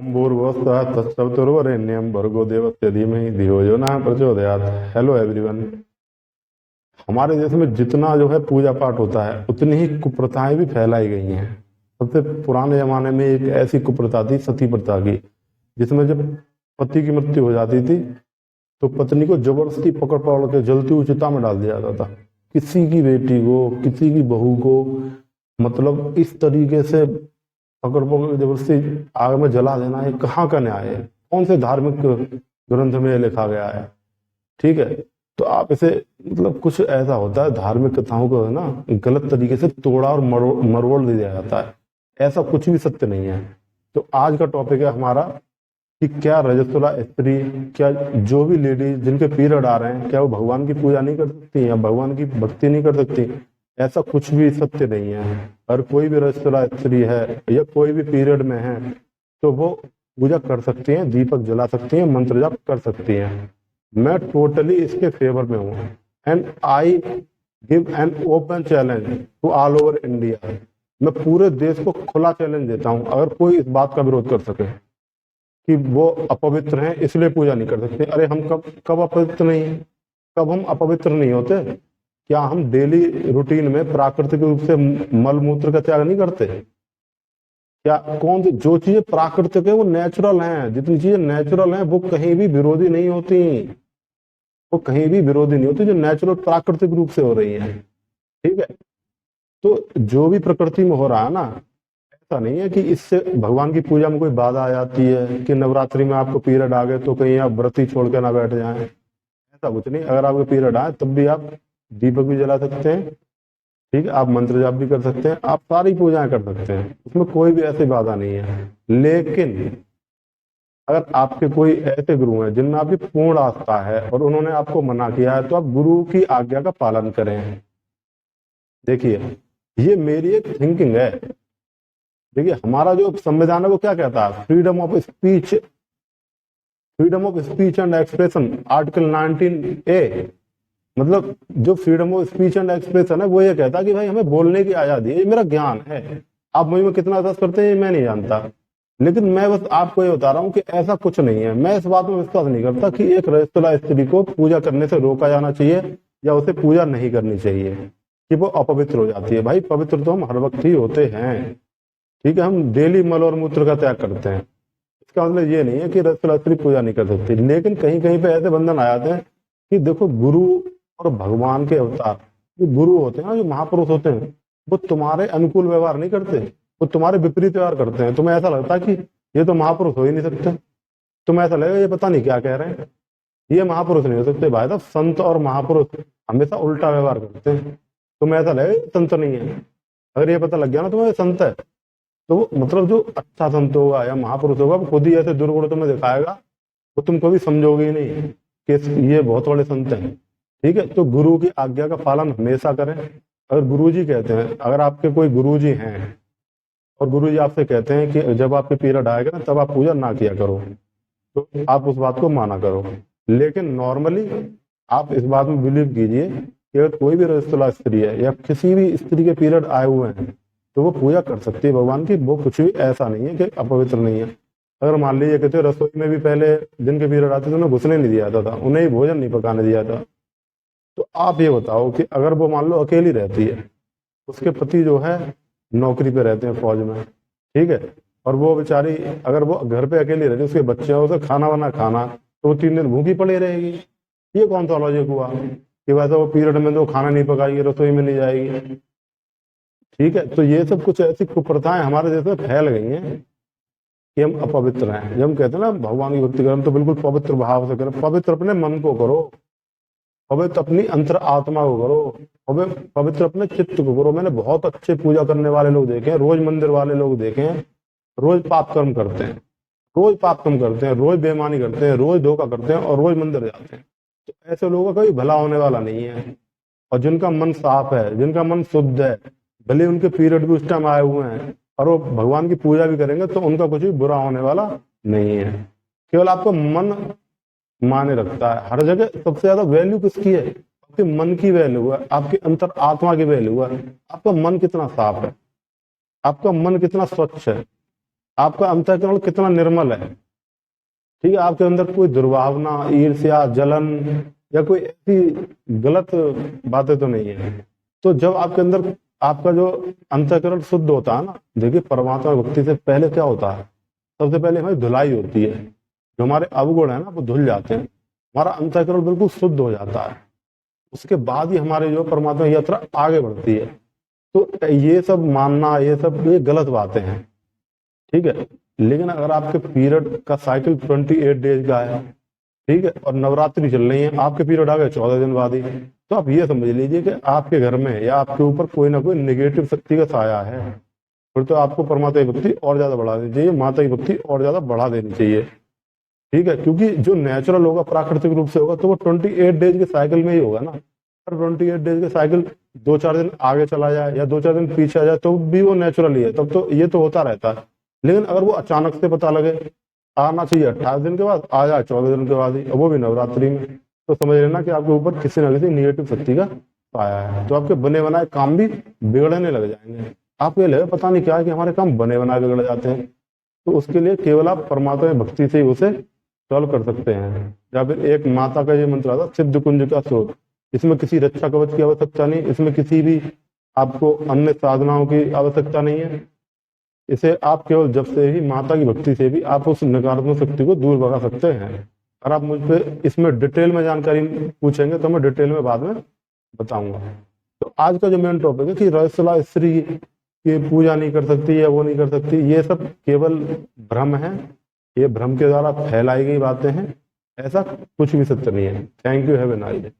भूर्भुवस्सुवः तत्सवितुर्वरेण्यं भर्गो देवस्य धीमहि धियो यो नः प्रचोदयात्। Hello everyone. हमारे देश में जितना जो है पूजा पाठ होता है उतनी ही कुप्रथाएं भी फैलाई गई हैं। सबसे पुराने जमाने में एक ऐसी कुप्रथा थी सती प्रथा की, जिसमें जब पति की मृत्यु हो जाती थी तो पत्नी को जबरदस्ती पकड़ पकड़ के जलती हुई चिता में डाल दिया जाता था। किसी की बेटी को, किसी की बहू को, मतलब इस तरीके से पकड़ पकड़ के जबरदस्ती आग में जला देना, ये कहाँ का न्याय है? कौन से धार्मिक ग्रंथ में ये लिखा गया है? ठीक है, तो आप इसे मतलब कुछ ऐसा होता है, धार्मिक कथाओं को है ना गलत तरीके से तोड़ा और मरोड़ दिया जाता है। ऐसा कुछ भी सत्य नहीं है। तो आज का टॉपिक है हमारा कि क्या रजस्वला स्त्री, क्या जो भी लेडीज जिनके पीरियड आ रहे हैं, क्या वो भगवान की पूजा नहीं कर सकती या भगवान की भक्ति नहीं कर सकती? ऐसा कुछ भी सत्य नहीं है। और कोई भी रजस्वला स्त्री है या कोई भी पीरियड में है तो वो पूजा कर सकती हैं, दीपक जला सकती हैं, मंत्र जाप कर सकती हैं। मैं टोटली इसके फेवर में हूँ and I give an open challenge to all over India. मैं पूरे देश को खुला चैलेंज देता हूँ, अगर कोई इस बात का विरोध कर सके कि वो अपवित्र हैं इसलिए पूजा नहीं कर सकते। अरे हम कब कब अपवित्र नहीं है? कब हम अपवित्र नहीं होते? क्या हम डेली रूटीन में प्राकृतिक रूप से मल मूत्र का त्याग नहीं करते? क्या कौन सी जो चीजें प्राकृतिक है वो नेचुरल हैं, जितनी चीजें नेचुरल हैं वो कहीं भी विरोधी नहीं होती, वो कहीं भी विरोधी नहीं होती जो नेचुरल प्राकृतिक रूप से हो रही है। ठीक है, तो जो भी प्रकृति में हो रहा है ना, ऐसा नहीं है कि इससे भगवान की पूजा में कोई बाधा आ जाती है कि नवरात्रि में आपको पीरियड आ गए तो कहीं आप व्रत ही छोड़ के ना बैठ जाएं। ऐसा कुछ नहीं। अगर आपको पीरियड आए तब भी आप दीपक भी जला सकते हैं, ठीक है, आप मंत्र जाप भी कर सकते हैं, आप सारी पूजाएं कर सकते हैं, उसमें कोई भी ऐसी बाधा नहीं है। लेकिन अगर आपके कोई ऐसे गुरु हैं जिनमें आपकी पूर्ण आस्था है और उन्होंने आपको मना किया है तो आप गुरु की आज्ञा का पालन करें। देखिए, ये मेरी एक थिंकिंग है। देखिए, हमारा जो संविधान है वो क्या कहता है? Freedom of speech, freedom of speech and expression, article 19A। मतलब जो freedom of speech and expression है वो ये कहता है कि भाई हमें बोलने की आजादी है, ये मेरा ज्ञान है। आप मुझ में कितना अभ्यास करते हैं मैं नहीं जानता, लेकिन मैं बस आपको ये बता रहा हूँ कि ऐसा कुछ नहीं है। मैं इस बात में विश्वास नहीं करता कि एक रजस्वला स्त्री को पूजा करने से रोका जाना चाहिए या उसे पूजा नहीं करनी चाहिए कि वो अपवित्र हो जाती है। भाई पवित्र तो हम हर वक्त ही होते हैं, ठीक है, हम डेली मल और मूत्र का त्याग करते हैं। इसका मतलब ये नहीं है कि रजस्वला स्त्री पूजा नहीं कर सकती। लेकिन कहीं कहीं पे ऐसे बंधन आ जाते हैं कि देखो, गुरु और भगवान के अवतार जो गुरु होते हैं ना, जो महापुरुष होते हैं, वो तुम्हारे अनुकूल व्यवहार नहीं करते, वो तुम्हारे विपरीत व्यवहार करते हैं। तुम्हें ऐसा लगता है कि ये तो महापुरुष हो ही नहीं सकते, तुम्हें ऐसा लगेगा ये पता नहीं क्या कह रहे हैं, ये महापुरुष नहीं हो सकते। भाई साहब, संत और महापुरुष हमेशा उल्टा व्यवहार करते हैं। तुम्हें ऐसा लगेगा ये संत नहीं है। अगर ये पता लग गया ना तुम्हें संत है, तो वो मतलब जो अच्छा संत होगा या महापुरुष होगा वो खुद ही ऐसे दुर्गुण तुम्हें दिखाएगा, वो तुम कभी समझोगे ही नहीं कि ये बहुत बड़े संत हैं। ठीक है, तो गुरु की आज्ञा का पालन हमेशा करें। अगर गुरुजी कहते हैं, अगर आपके कोई गुरुजी हैं और गुरुजी आपसे कहते हैं कि जब आपके पीरियड आएगा ना तब आप पूजा ना किया करो, तो आप उस बात को माना करो। लेकिन नॉर्मली आप इस बात में बिलीव कीजिए कि अगर कोई भी रजस्वला स्त्री है या किसी भी स्त्री के पीरियड आए हुए हैं तो वो पूजा कर सकती है भगवान की। वो कुछ भी ऐसा नहीं है कि अपवित्र नहीं है। अगर मान लीजिए कहते रसोई में भी पहले जिनके पीरियड आते थे उन्हें घुसने नहीं दिया जाता था, उन्हें भोजन नहीं पकाने दिया था, तो आप ये बताओ कि अगर वो मान लो अकेली रहती है, उसके पति जो है नौकरी पे रहते हैं फौज में, ठीक है, और वो बेचारी अगर वो घर पे अकेली रहती है, उसके बच्चे हैं, उसे खाना वाना खाना, तो वो 3 दिन भूखी पड़ी रहेगी। ये कौन सा लॉजिक हुआ कि वैसे वो पीरियड में तो खाना नहीं पकाएगी, रसोई में नहीं जाएगी? ठीक है, तो ये सब कुछ ऐसी कुप्रथाएं हमारे देश में फैल गई हैं कि हम अपवित्र हैं। जब हम कहते हैं ना भगवान की भक्ति करें तो बिल्कुल पवित्र भाव से करें। पवित्र अपने मन को करो, पवित्र अपनी अंतर आत्मा को करो, पवित्र अपने चित्त को करो। मैंने बहुत अच्छे पूजा करने वाले लोग देखे हैं, रोज मंदिर वाले लोग देखे हैं, रोज पाप कर्म करते हैं, रोज पाप कर्म करते हैं, रोज बेईमानी करते हैं, रोज धोखा करते हैं और रोज मंदिर जाते हैं। तो ऐसे लोगों का कभी भला होने वाला नहीं है। और जिनका मन साफ है, जिनका मन शुद्ध है, भले उनके पीरियड भी उस टाइम आए हुए हैं और वो भगवान की पूजा भी करेंगे तो उनका कुछ भी बुरा होने वाला नहीं है। केवल आपका मन माने रखता है। हर जगह सबसे ज्यादा वैल्यू किसकी है? आपके मन की वैल्यू है, आपके अंतर आत्मा की वैल्यू है। आपका मन कितना साफ है, आपका मन कितना स्वच्छ है, आपका अंतःकरण कितना निर्मल है, ठीक है, आपके अंदर कोई दुर्भावना, ईर्ष्या, जलन या कोई ऐसी गलत बातें तो नहीं है। तो जब आपके अंदर आपका जो अंतःकरण शुद्ध होता है ना, देखिए परमात्मा भक्ति से पहले क्या होता है, सबसे पहले हमारी धुलाई होती है, जो हमारे अवगुण है ना वो धुल जाते हैं, हमारा अंतःकरण बिल्कुल शुद्ध हो जाता है, उसके बाद ही हमारे जो परमात्मा की यात्रा आगे बढ़ती है। तो ये सब मानना, ये गलत बातें हैं, ठीक है। लेकिन अगर आपके पीरियड का साइकिल 28 डेज का है, ठीक है, और नवरात्रि चल रही है, आपके पीरियड आ गए 14 दिन बाद ही, तो आप ये समझ लीजिए कि आपके घर में या आपके ऊपर कोई ना कोई नेगेटिव शक्ति का साया है। फिर तो आपको परमात्मा की भक्ति और ज्यादा बढ़ा देनी चाहिए, माता की भक्ति और ज्यादा बढ़ा देनी चाहिए, ठीक है। क्योंकि जो नेचुरल होगा, प्राकृतिक रूप से होगा, तो वो 28 डेज के साइकिल में ही होगा ना। अगर 28 डेज के साइकिल 2-4 दिन आगे चला जाए या 2-4 दिन पीछे आ जाए तो भी वो नेचुरल ही है, तब तो ये तो होता रहता है। लेकिन अगर वो अचानक से पता लगे, आना चाहिए 28 दिन के बाद, आ जाए 14 दिन के बाद ही, वो भी नवरात्रि में, तो समझ लेना कि आपके ऊपर किसी ना किसी निगेटिव शक्ति का साया है। तो आपके बने बनाए काम भी बिगड़ने लग जाएंगे। आपको ये लगे पता नहीं क्या है कि हमारे काम बने बनाए बिगड़ जाते हैं, तो उसके लिए केवल आप परमात्मा की भक्ति से ही उसे सॉल्व कर सकते हैं। या फिर एक माता का ये मंत्र आता, सिद्ध कुंज का स्रोत, इसमें किसी रक्षा कवच की आवश्यकता नहीं, इसमें किसी भी आपको अन्य साधनाओं की आवश्यकता नहीं है। इसे आप केवल जब से ही माता की भक्ति से भी आप उस नकारात्मक शक्ति को दूर भगा सकते हैं। अगर आप मुझ पे इसमें डिटेल में जानकारी पूछेंगे तो मैं डिटेल में बाद में बताऊंगा। तो आज का जो मेन टॉपिक है कि रजस्वला स्त्री की पूजा नहीं कर सकती या वो नहीं कर सकती, ये सब केवल भ्रम है, ये भ्रम के द्वारा फैलाई गई बातें हैं, ऐसा कुछ भी सत्य नहीं है। Thank you, have a nice day.